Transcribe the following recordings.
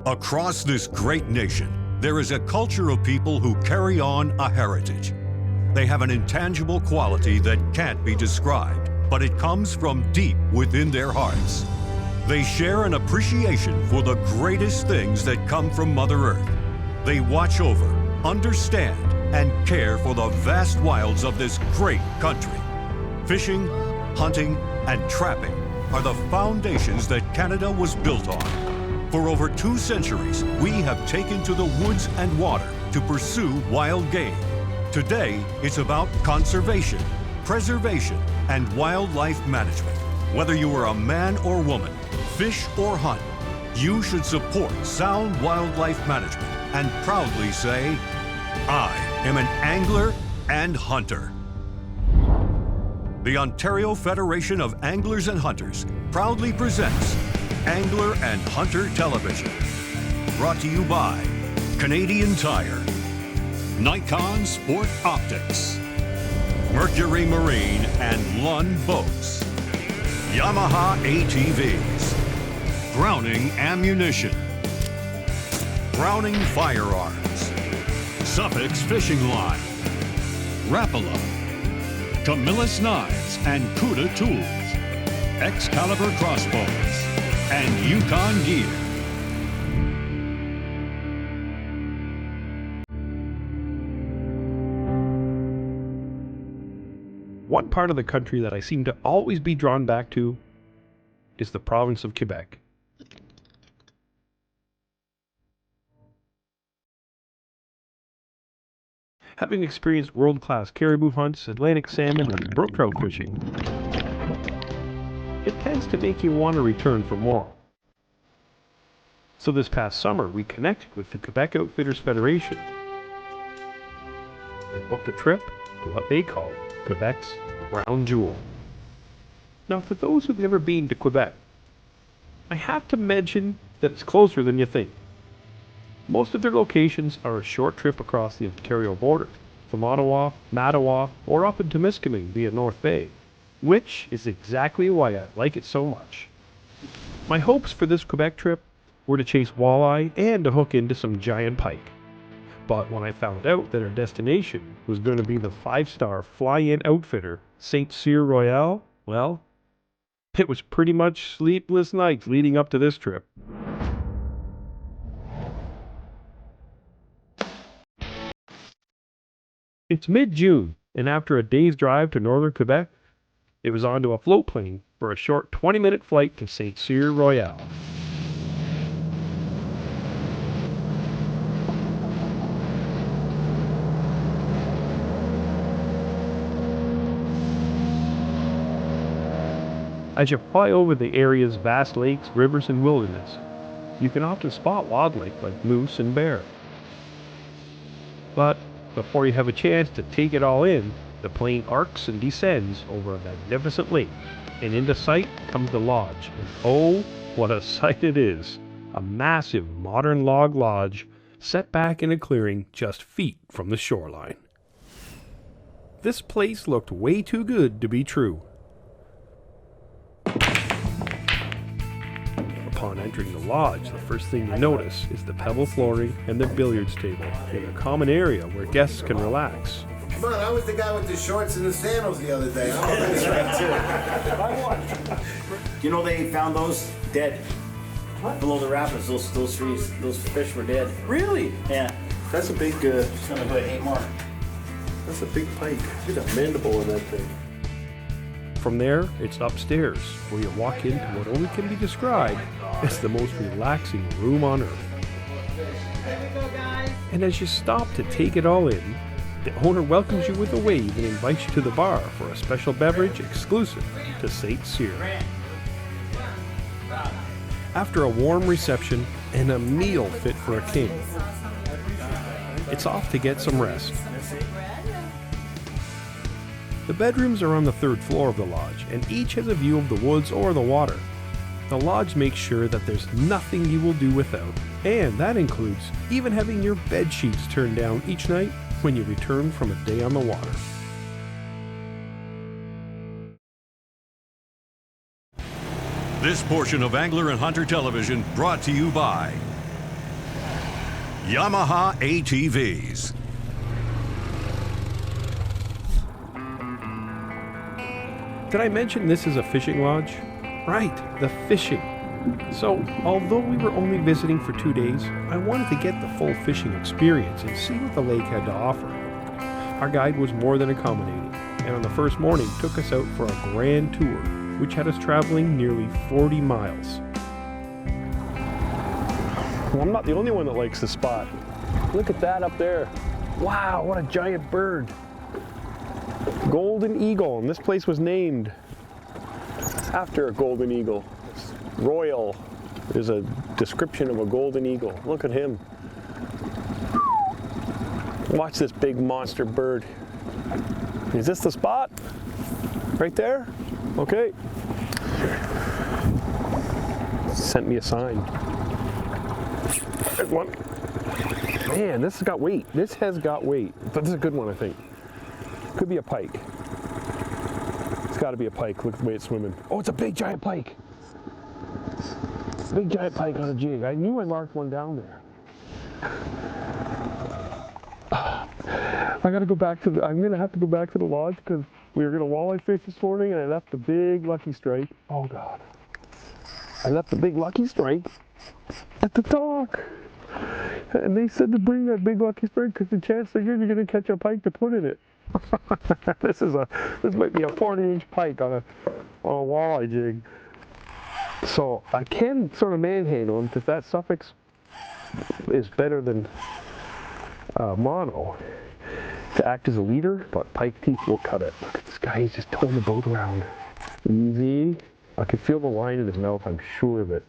Across this great nation, there is a culture of people who carry on a heritage. They have an intangible quality that can't be described, but it comes from deep within their hearts. They share an appreciation for the greatest things that come from Mother Earth. They watch over, understand, and care for the vast wilds of this great country. Fishing, hunting, and trapping are the foundations that Canada was built on. For over 2 centuries, we have taken to the woods and water to pursue wild game. Today, it's about conservation, preservation, and wildlife management. Whether you are a man or woman, fish or hunt, you should support sound wildlife management and proudly say, I am an angler and hunter. The Ontario Federation of Anglers and Hunters proudly presents Angler and Hunter Television. Brought to you by Canadian Tire, Nikon Sport Optics, Mercury Marine and Lund Boats, Yamaha ATVs, Browning Ammunition, Browning Firearms, Suffix Fishing Line, Rapala, Camillus Knives and Cuda Tools, Excalibur Crossbows, and Yukon Gear. One part of the country that I seem to always be drawn back to is the province of Quebec. Having experienced world-class caribou hunts, Atlantic salmon, and brook trout fishing, it tends to make you want to return for more. So this past summer, we connected with the Quebec Outfitters Federation and booked a trip to what they call Quebec's Crown Jewel. Now, for those who've never been to Quebec, I have to mention that it's closer than you think. Most of their locations are a short trip across the Ontario border, from Ottawa, Mattawa, or up into Miskaming via North Bay, which is exactly why I like it so much. My hopes for this Quebec trip were to chase walleye and to hook into some giant pike. But when I found out that our destination was going to be the 5-star fly-in outfitter, St-Cyr Royal, well, it was pretty much sleepless nights leading up to this trip. It's mid-June, and after a day's drive to Northern Quebec, it was onto a float plane for a short 20-minute flight to St-Cyr Royal. As you fly over the area's vast lakes, rivers, and wilderness, you can often spot wildlife like moose and bear. But before you have a chance to take it all in, the plane arcs and descends over a magnificent lake, and into sight comes the lodge. And oh, what a sight it is! A massive modern log lodge set back in a clearing just feet from the shoreline. This place looked way too good to be true. Upon entering the lodge, the first thing you notice is the pebble flooring and the billiards table in a common area where guests can relax. Come on, I was the guy with the shorts and the sandals the other day. You know they found those dead below the rapids. Those trees, those fish were dead. Really? Yeah. That's a big, Just gonna put 8 more. that's a big pike. There's a mandible in that thing. From there, it's upstairs, where you walk into what only can be described as the most relaxing room on earth. And as you stop to take it all in, the owner welcomes you with a wave and invites you to the bar for a special beverage exclusive to St-Cyr. After a warm reception and a meal fit for a king, it's off to get some rest. The bedrooms are on the 3rd floor of the lodge, and each has a view of the woods or the water. The lodge makes sure that there's nothing you will do without, and that includes even having your bed sheets turned down each night when you return from a day on the water. This portion of Angler and Hunter Television brought to you by Yamaha ATVs. Did I mention this is a fishing lodge? Right, the fishing. So, although we were only visiting for 2 days, I wanted to get the full fishing experience and see what the lake had to offer. Our guide was more than accommodating, and on the first morning took us out for a grand tour, which had us traveling nearly 40 miles. Well, I'm not the only one that likes the spot. Look at that up there. Wow, what a giant bird. Golden eagle, and this place was named after a golden eagle. Royal is a description of a golden eagle. Look at him. Watch this big monster bird. Is this the spot? Right there? Okay. Sent me a sign. There's one. Man, this has got weight. This has got weight. But this is a good one, I think. Could be a pike. It's got to be a pike. Look at the way it's swimming. Oh, it's a big giant pike. Big giant pike on a jig. I knew I marked one down there. I gotta go back to I'm gonna have to go back to the lodge because we were gonna walleye fish this morning and I left the big lucky strike. Oh God. I left the big lucky strike at the dock. And they said to bring that big lucky strike because the chances are you're gonna catch a pike to put in it. This might be a 40-inch pike on a walleye jig. So I can sort of manhandle him if that suffix is better than mono to act as a leader, but pike teeth will cut it. Look at this guy, he's just towing the boat around. Easy. I can feel the line in his mouth, I'm sure of it.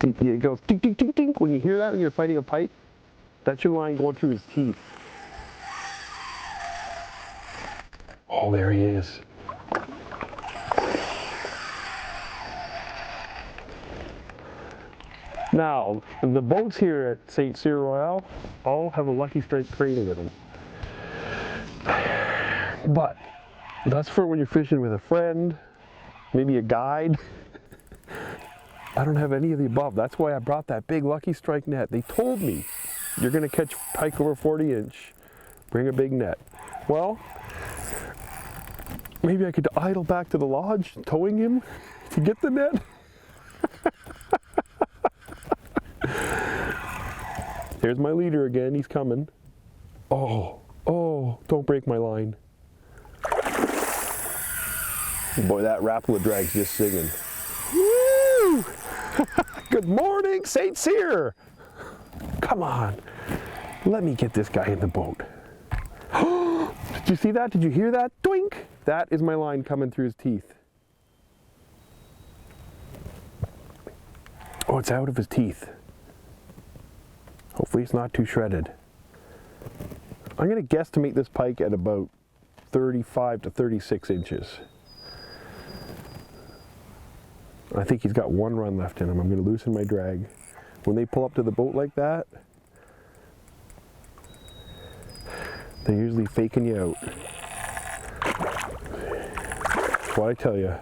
It goes ding, ding, ding, ding. When you hear that when you're fighting a pike, that's your line going through his teeth. Oh, there he is. Now, the boats here at St-Cyr Royal all have a lucky strike crane with them. But that's for when you're fishing with a friend, maybe a guide. I don't have any of the above. That's why I brought that big lucky strike net. They told me you're going to catch pike over 40-inch. Bring a big net. Well, maybe I could idle back to the lodge, towing him to get the net. There's my leader again. He's coming. Oh, don't break my line. Boy, that Rapala drag's just singing. Woo! Good morning, St-Cyr. Come on. Let me get this guy in the boat. Did you see that? Did you hear that? Doink! That is my line coming through his teeth. Oh, it's out of his teeth. Hopefully it's not too shredded. I'm going to guesstimate this pike at about 35 to 36 inches. I think he's got one run left in him. I'm going to loosen my drag. When they pull up to the boat like that, they're usually faking you out. That's what I tell you.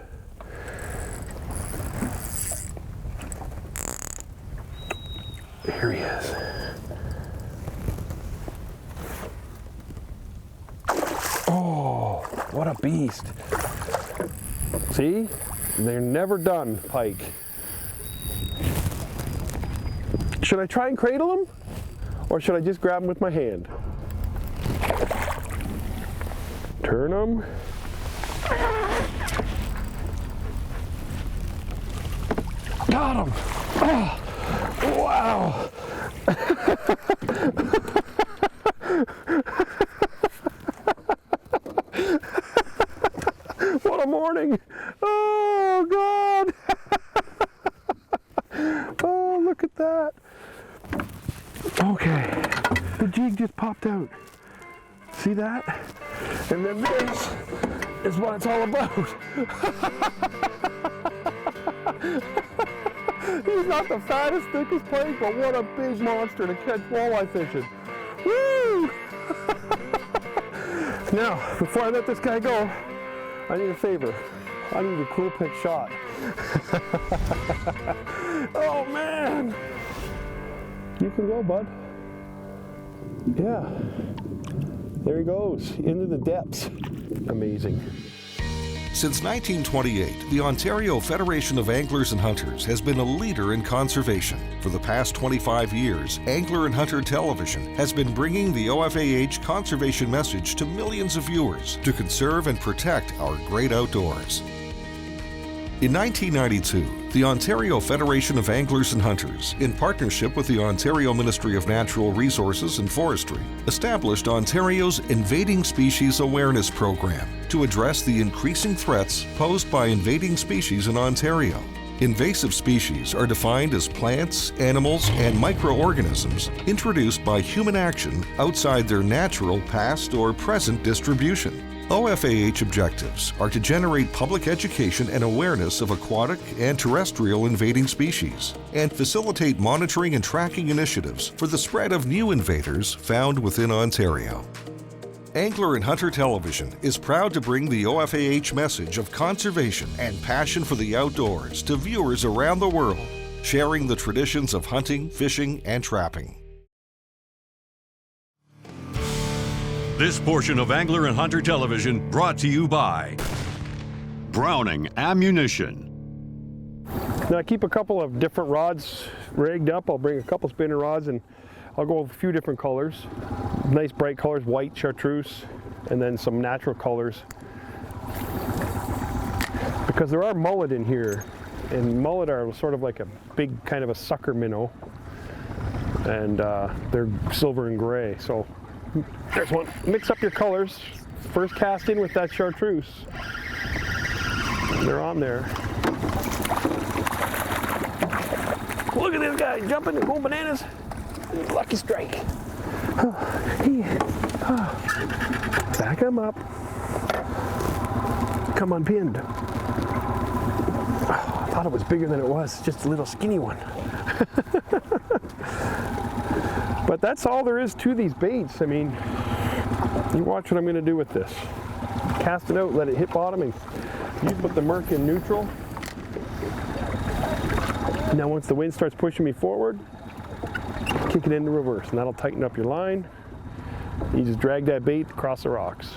Here he is. Oh, what a beast. See? They're never done, pike. Should I try and cradle him? Or should I just grab him with my hand? Turn him. Got him. Oh, wow. What a morning. Oh, God. Oh, look at that. Okay. The jig just popped out. See that? And then this is what it's all about. He's not the fattest, thickest pike, but what a big monster to catch walleye fishing. Woo! Now, before I let this guy go, I need a favor. I need a cool pick shot. Oh man! You can go, bud. Yeah. There he goes, into the depths. Amazing. Since 1928, the Ontario Federation of Anglers and Hunters has been a leader in conservation. For the past 25 years, Angler and Hunter Television has been bringing the OFAH conservation message to millions of viewers to conserve and protect our great outdoors. In 1992, the Ontario Federation of Anglers and Hunters, in partnership with the Ontario Ministry of Natural Resources and Forestry, established Ontario's Invading Species Awareness Program to address the increasing threats posed by invading species in Ontario. Invasive species are defined as plants, animals, and microorganisms introduced by human action outside their natural past or present distribution. OFAH objectives are to generate public education and awareness of aquatic and terrestrial invading species, and facilitate monitoring and tracking initiatives for the spread of new invaders found within Ontario. Angler and Hunter Television is proud to bring the OFAH message of conservation and passion for the outdoors to viewers around the world, sharing the traditions of hunting, fishing, and trapping. This portion of Angler and Hunter Television brought to you by Browning Ammunition. Now I keep a couple of different rods rigged up. I'll bring a couple spinner rods and I'll go with a few different colors. Nice bright colors, white, chartreuse, and then some natural colors. Because there are mullet in here, and mullet are sort of like a big kind of a sucker minnow. And they're silver and gray. So there's one. Mix up your colors. First cast in with that chartreuse. They're on there. Look at this guy jumping and going bananas. Lucky strike. Back him up. Come unpinned. Oh, I thought it was bigger than it was. Just a little skinny one. But that's all there is to these baits. I mean, you watch what I'm going to do with this. Cast it out, let it hit bottom, and you put the Merc in neutral. Now once the wind starts pushing me forward, kick it into reverse, and that'll tighten up your line. You just drag that bait across the rocks.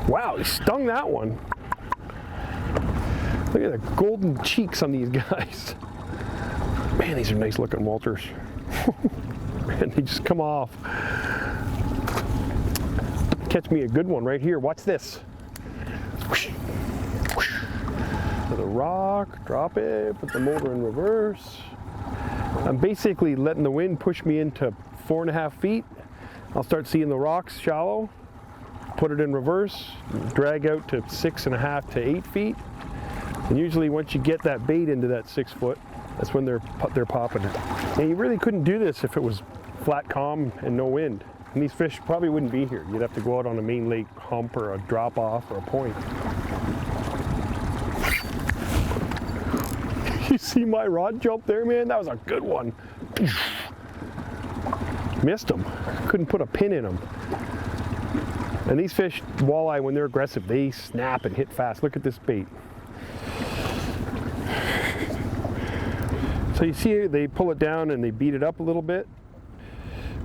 Wow, he stung that one. Look at the golden cheeks on these guys. Man, these are nice looking Walters. Man, they just come off. Catch me a good one right here. Watch this. To the rock, drop it, put the motor in reverse. I'm basically letting the wind push me into 4.5 feet. I'll start seeing the rocks shallow, put it in reverse, drag out to 6.5 to 8 feet. And usually once you get that bait into that 6 foot, that's when they're popping it. And you really couldn't do this if it was flat calm and no wind. And these fish probably wouldn't be here. You'd have to go out on a main lake hump or a drop off or a point. You see my rod jump there, man? That was a good one. Missed him. Couldn't put a pin in him. And these fish, walleye, when they're aggressive, they snap and hit fast. Look at this bait. So you see they pull it down and they beat it up a little bit.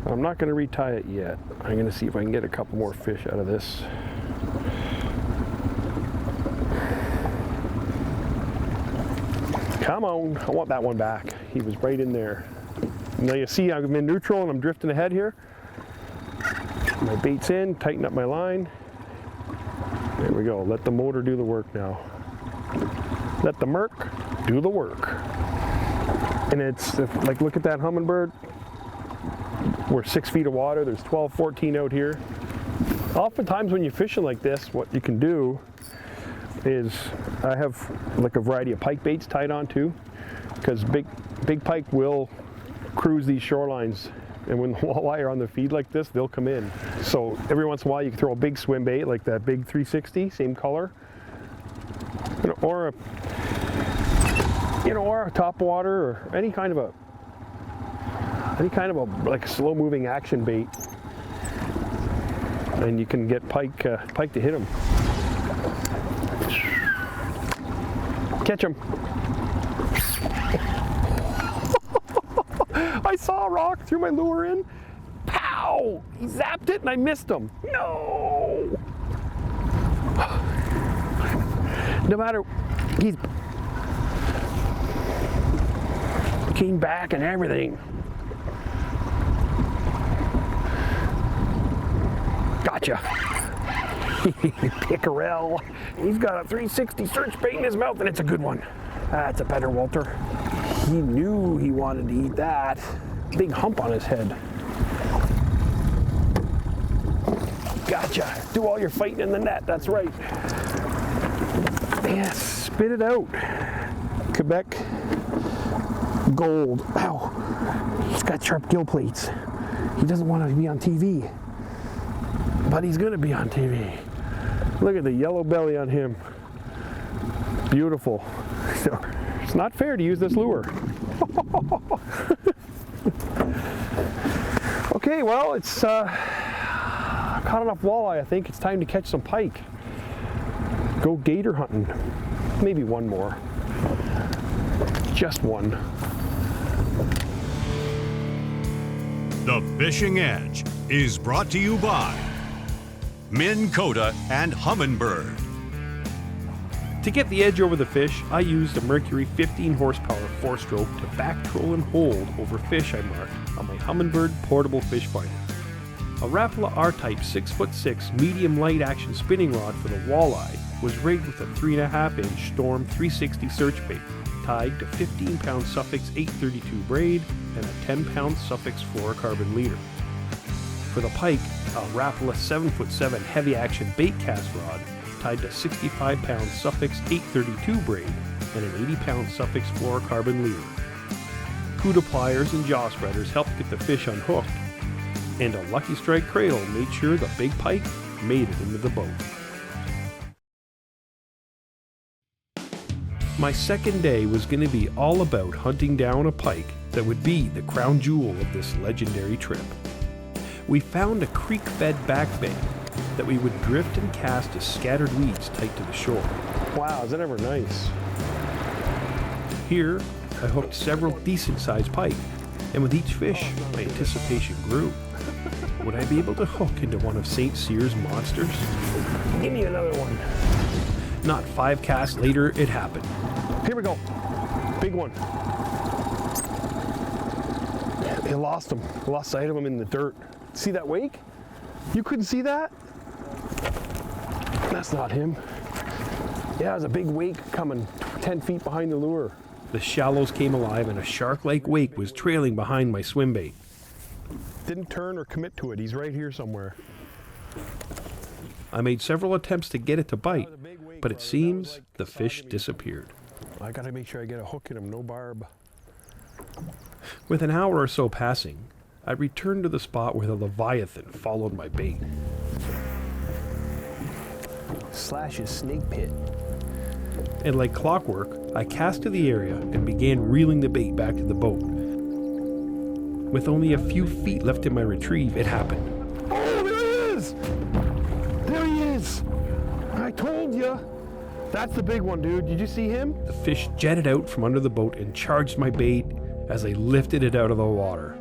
I'm not going to retie it yet. I'm going to see if I can get a couple more fish out of this. Come on, I want that one back. He was right in there. Now you see I'm in neutral and I'm drifting ahead here. My bait's in, tighten up my line. There we go, let the motor do the work now. Let the Merc do the work. And it's like, look at that hummingbird. We're 6 feet of water, there's 12, 14 out here. Oftentimes when you're fishing like this, what you can do is, I have like a variety of pike baits tied on too, because big pike will cruise these shorelines, and when the walleye are on the feed like this, they'll come in. So every once in a while you can throw a big swim bait like that big 360, same color, or a top water, or any kind of a like slow moving action bait, and you can get pike to hit them. Catch him. I saw a rock, threw my lure in. Pow! He zapped it and I missed him. No! No matter, he's came back and everything. Gotcha. Pickerel. He's got a 360 search bait in his mouth and it's a good one. That's a better Walter. He knew he wanted to eat that. Big hump on his head. Gotcha. Do all your fighting in the net, that's right. Yeah, spit it out. Quebec gold. Ow. He's got sharp gill plates. He doesn't want to be on TV. But he's going to be on TV. Look at the yellow belly on him. Beautiful. So, it's not fair to use this lure. Okay, well, it's caught enough walleye. I think it's time to catch some pike. Go gator hunting. Maybe one more. Just one. The Fishing Edge is brought to you by Minn Kota and Humminbird. To get the edge over the fish, I used a Mercury 15 horsepower 4-stroke to back troll and hold over fish I marked on my Humminbird portable fish finder. A Rapala R-Type 6'6" medium light action spinning rod for the walleye was rigged with a 3.5-inch Storm 360 search bait tied to 15-pound Suffix 832 braid and a 10-pound Suffix fluorocarbon leader. For the pike, a Rapala 7'7" heavy action bait cast rod tied to 65-pound Suffix 832 braid and an 80-pound Suffix fluorocarbon leader. Cuda pliers and jaw spreaders helped get the fish unhooked, and a Lucky Strike cradle made sure the big pike made it into the boat. My second day was going to be all about hunting down a pike that would be the crown jewel of this legendary trip. We found a creek-fed back bay that we would drift and cast as scattered weeds tight to the shore. Wow, is that ever nice? Here, I hooked several decent-sized pike, and with each fish, my anticipation grew. Would I be able to hook into one of St-Cyr's monsters? Give me another one. Not 5 casts later, it happened. Here we go. Big one. I lost him. I lost sight of him in the dirt. See that wake? You couldn't see that? That's not him. Yeah, there's a big wake coming 10 feet behind the lure. The shallows came alive and a shark-like wake was trailing behind my swim bait. Didn't turn or commit to it. He's right here somewhere. I made several attempts to get it to bite, but it seems the fish disappeared. I gotta make sure I get a hook in him, no barb. With an hour or so passing, I returned to the spot where the Leviathan followed my bait. Slash his snake pit. And like clockwork, I cast to the area and began reeling the bait back to the boat. With only a few feet left in my retrieve, it happened. Oh, there he is! There he is! I told you! That's the big one, dude. Did you see him? The fish jetted out from under the boat and charged my bait as I lifted it out of the water.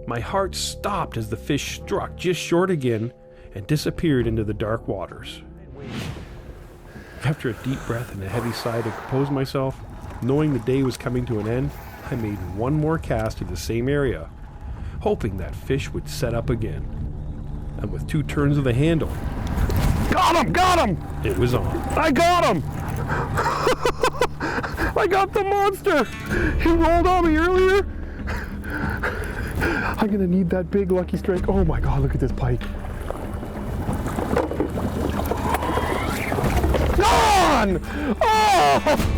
My heart stopped as the fish struck just short again and disappeared into the dark waters. After a deep breath and a heavy sigh to compose myself, knowing the day was coming to an end, I made one more cast to the same area, hoping that fish would set up again. And with 2 turns of the handle, Got him! Got him! it was on. I got him! I got the monster! He rolled on me earlier! I'm gonna need that big Lucky Strike. Oh my god, look at this pike. Gone! Oh!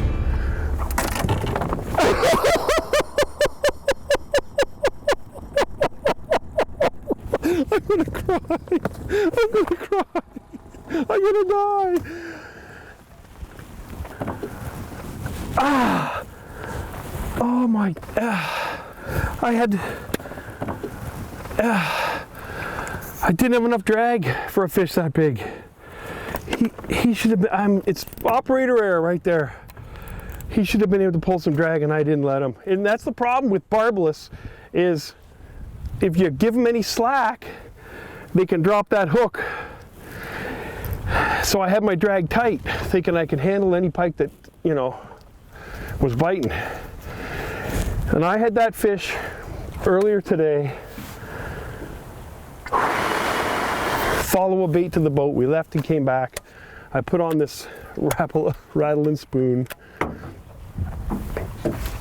I'm gonna cry. I'm gonna cry. I'm gonna die. Ah! Oh my! I had. I didn't have enough drag for a fish that big. He should have been. It's operator error right there. He should have been able to pull some drag, and I didn't let him. And that's the problem with barbless, is if you give them any slack, they can drop that hook. So I had my drag tight, thinking I could handle any pike that, you know, was biting. And I had that fish earlier today follow a bait to the boat. We left and came back. I put on this rattling spoon,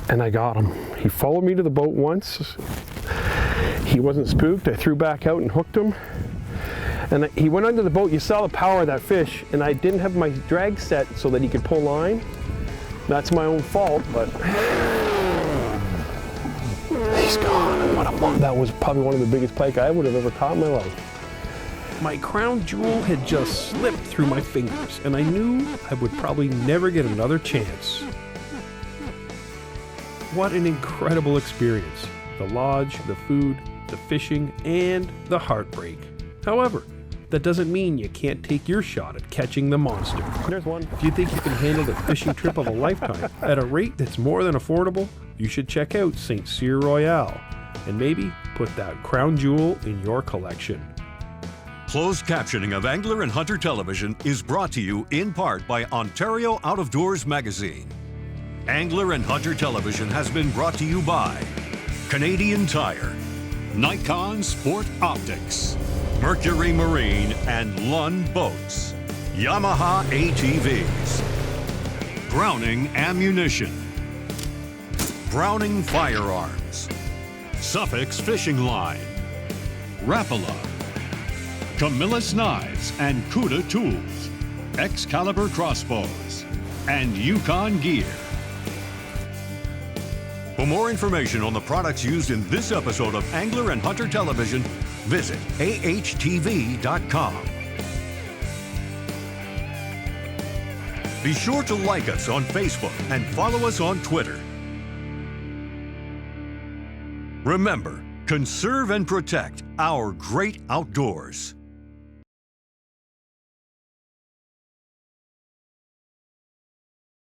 and I got him. He followed me to the boat once. He wasn't spooked. I threw back out and hooked him. And he went under the boat. You saw the power of that fish, and I didn't have my drag set so that he could pull line. That's my own fault, but he's gone. That was probably one of the biggest pike I would have ever caught in my life. My crown jewel had just slipped through my fingers, and I knew I would probably never get another chance. What an incredible experience. The lodge, the food, the fishing, and the heartbreak. However, that doesn't mean you can't take your shot at catching the monster. There's one. If you think you can handle the fishing trip of a lifetime at a rate that's more than affordable, you should check out St-Cyr Royal and maybe put that crown jewel in your collection. Closed captioning of Angler and Hunter Television is brought to you in part by Ontario Out of Doors Magazine. Angler and Hunter Television has been brought to you by Canadian Tire, Nikon Sport Optics, Mercury Marine and Lund Boats, Yamaha ATVs, Browning Ammunition, Browning Firearms, Suffix Fishing Line, Rapala, Camillus Knives and Cuda Tools, Excalibur Crossbows, and Yukon Gear. For more information on the products used in this episode of Angler and Hunter Television, visit ahtv.com. Be sure to like us on Facebook and follow us on Twitter. Remember, conserve and protect our great outdoors.